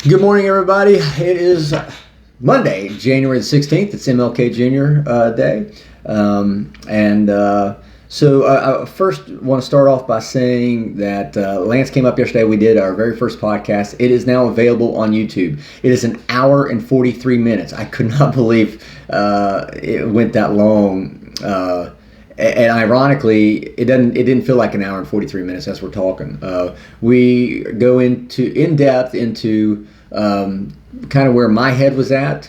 Good morning, everybody. It is Monday, January the 16th. It's MLK Jr. Day. I first want to start off by saying that Lance came up yesterday. We did our very first podcast. It is now available on YouTube. It is an hour and 43 minutes. I could not believe it went that long. And ironically, it didn't feel like an hour and 43 minutes as we're talking. We go in depth into kind of where my head was at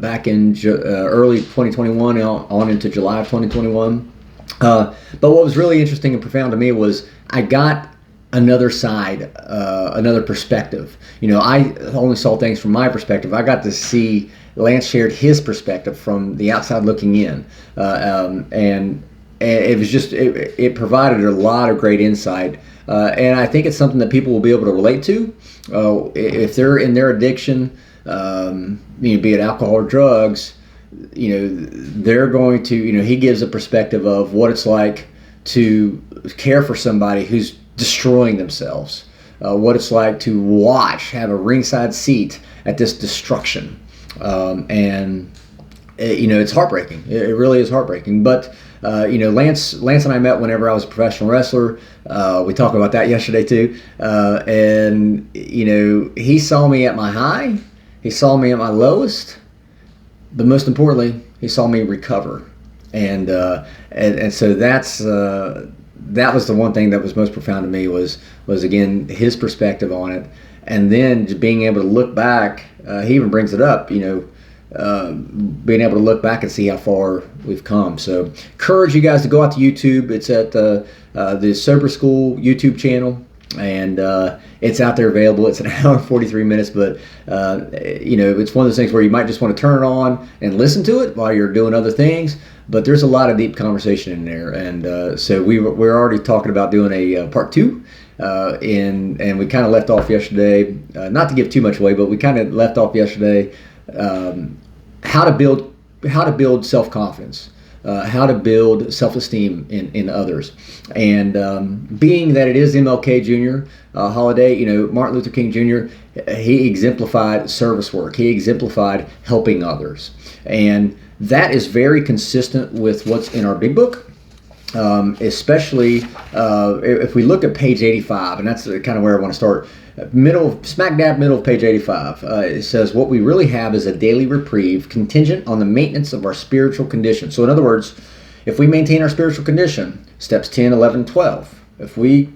back in early 2021 on into July of 2021. But what was really interesting and profound to me was I got another side, another perspective. I only saw things from my perspective. I got to see Lance shared his perspective from the outside looking in, and it was just it provided a lot of great insight, and I think it's something that people will be able to relate to if they're in their addiction, be it alcohol or drugs. They're going to. He gives a perspective of what it's like to care for somebody who's destroying themselves, what it's like to have a ringside seat at this destruction. It's heartbreaking. It really is heartbreaking. But Lance and I met whenever I was a professional wrestler. We talked about that yesterday too. He saw me at my high. He saw me at my lowest. But most importantly, he saw me recover. And so that was the one thing that was most profound to me was again his perspective on it. And then just being able to look back, he even brings it up, being able to look back and see how far we've come. So encourage you guys to go out to YouTube. It's at the Sober School YouTube channel, and it's out there available. It's an hour and 43 minutes, but it's one of those things where you might just want to turn it on and listen to it while you're doing other things. But there's a lot of deep conversation in there, and so we're already talking about doing a part 2. And we kind of left off yesterday, not to give too much away, but we kind of left off yesterday how to build self-confidence, how to build self-esteem in others. And being that it is MLK Jr. Holiday, Martin Luther King Jr., he exemplified service work. He exemplified helping others. And that is very consistent with what's in our big book. Especially if we look at page 85, and that's kind of where I want to start, smack dab middle of page 85. It says, what we really have is a daily reprieve contingent on the maintenance of our spiritual condition. So in other words, if we maintain our spiritual condition, steps 10, 11, 12, if we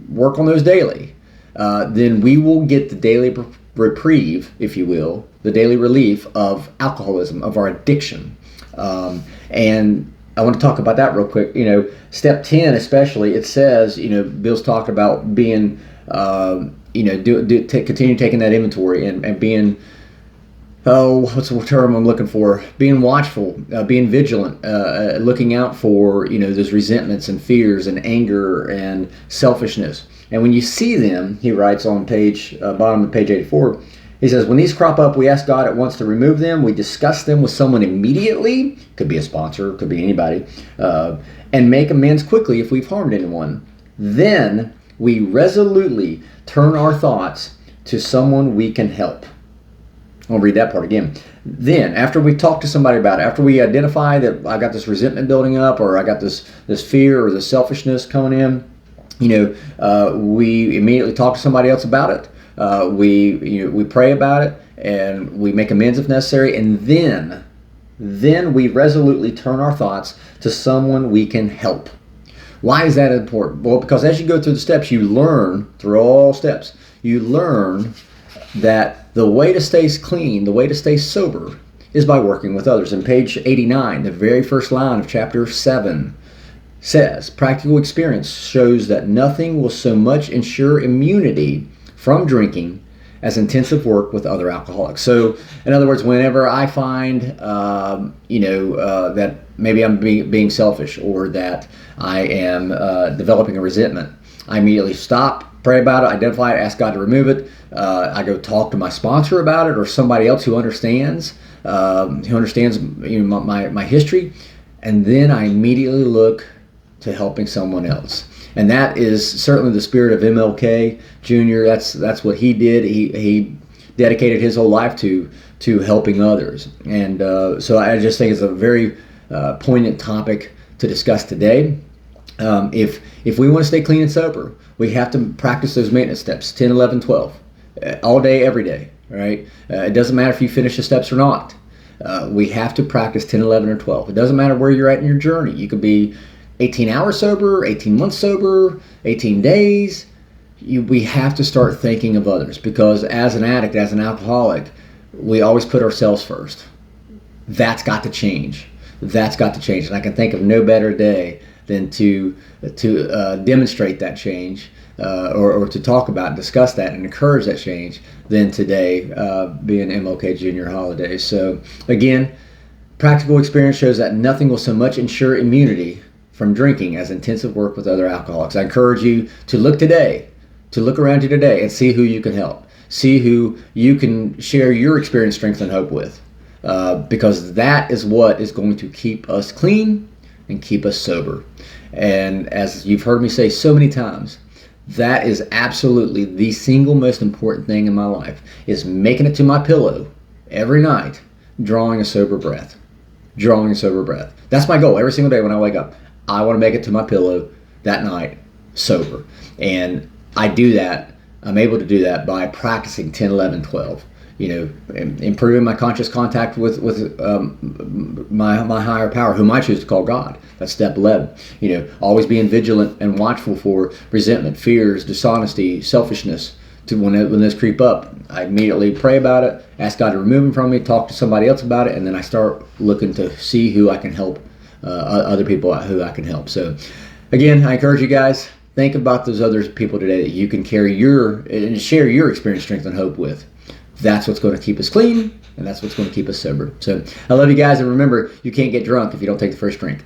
work on those daily, then we will get the daily reprieve, if you will, the daily relief of alcoholism, of our addiction. And I want to talk about that real quick. Step 10 especially, it says, Bill's talked about being, continue taking that inventory and being, what's the term I'm looking for? Being watchful, being vigilant, looking out for, those resentments and fears and anger and selfishness. And when you see them, he writes on bottom of page 84, he says, when these crop up, we ask God at once to remove them. We discuss them with someone immediately, could be a sponsor, could be anybody, and make amends quickly if we've harmed anyone. Then we resolutely turn our thoughts to someone we can help. I'll read that part again. Then, after we talk to somebody about it, after we identify that I got this resentment building up, or I got this fear or the selfishness coming in, we immediately talk to somebody else about it. We pray about it, and we make amends if necessary, and then we resolutely turn our thoughts to someone we can help. Why is that important? Well, because as you go through the steps, you learn, through all steps, you learn that the way to stay clean, the way to stay sober, is by working with others. In page 89, the very first line of chapter 7 says, practical experience shows that nothing will so much ensure immunity from drinking as intensive work with other alcoholics. So, in other words, whenever I find, that maybe I'm being selfish, or that I am developing a resentment, I immediately stop, pray about it, identify it, ask God to remove it. I go talk to my sponsor about it, or somebody else who understands my history, and then I immediately look to helping someone else. And that is certainly the spirit of MLK Jr. That's what he did. He dedicated his whole life to helping others. And so I just think it's a very poignant topic to discuss today. If we want to stay clean and sober, we have to practice those maintenance steps, 10, 11, 12, all day, every day, right? It doesn't matter if you finish the steps or not. We have to practice 10, 11, or 12. It doesn't matter where you're at in your journey. You could be 18 hours sober, 18 months sober, 18 days. We have to start thinking of others, because as an addict, as an alcoholic, we always put ourselves first. That's got to change. That's got to change. And I can think of no better day than to demonstrate that change, or to talk about and discuss that and encourage that change than today, being MLK Junior holiday. So again, practical experience shows that nothing will so much ensure immunity from drinking as intensive work with other alcoholics. I encourage you to look around you today and see who you can help. See who you can share your experience, strength, and hope with, because that is what is going to keep us clean and keep us sober. And as you've heard me say so many times, that is absolutely the single most important thing in my life, is making it to my pillow every night, drawing a sober breath. Drawing a sober breath. That's my goal every single day when I wake up. I want to make it to my pillow that night sober. And I do that. I'm able to do that by practicing 10, 11, 12. Improving my conscious contact with my higher power, whom I choose to call God. That's step 11. Always being vigilant and watchful for resentment, fears, dishonesty, selfishness. When those creep up, I immediately pray about it, ask God to remove them from me, talk to somebody else about it, and then I start looking to see who I can help, other people who I can help. So, again, I encourage you guys, think about those other people today that you can carry and share your experience, strength, and hope with. That's what's going to keep us clean, and that's what's going to keep us sober. So I love you guys, and remember, you can't get drunk if you don't take the first drink.